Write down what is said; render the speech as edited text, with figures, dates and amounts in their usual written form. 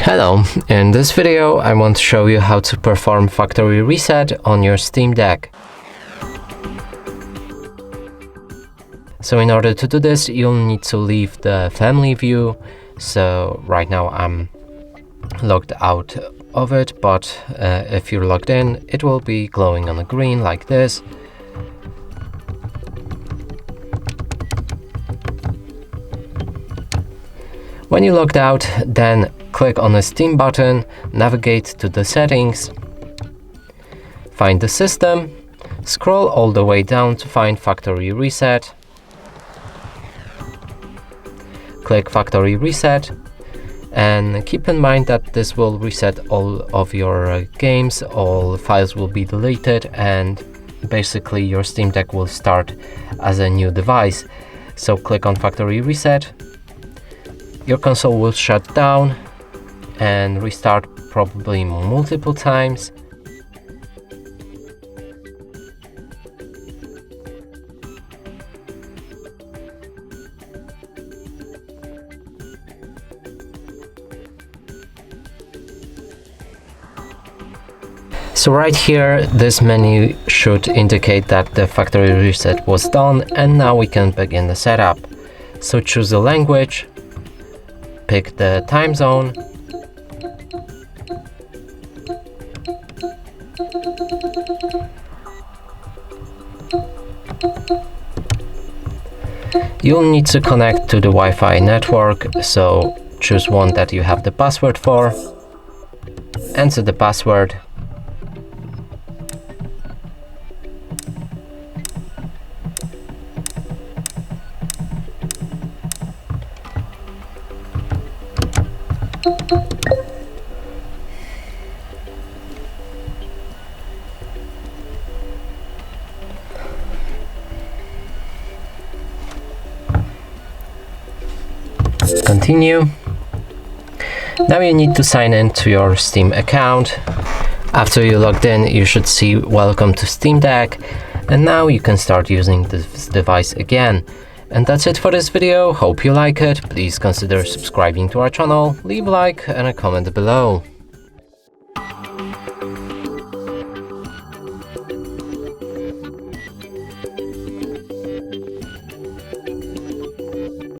Hello, in this video I want to show you how to perform factory reset on your Steam Deck. So in order to do this, you'll need to leave the family view. So right now I'm logged out of it, but if you're logged in, it will be glowing on the green like this. When you're logged out, then click on the Steam button, navigate to the settings, find the system, scroll all the way down to find factory reset. Click factory reset and keep in mind that this will reset all of your games, all files will be deleted, and basically your Steam Deck will start as a new device. So click on factory reset. Your console will shut down and restart probably multiple times. So right here, this menu should indicate that the factory reset was done, and now we can begin the setup. So choose a language, pick the time zone, you'll need to connect to the Wi-Fi network, so choose one that you have the password for, enter the password, continue. Now you need to sign in to your Steam account. After you logged in, you should see welcome to Steam Deck, and now you can start using this device again. And that's it for this video. Hope you like it. Please consider subscribing to our channel, leave a like and a comment below.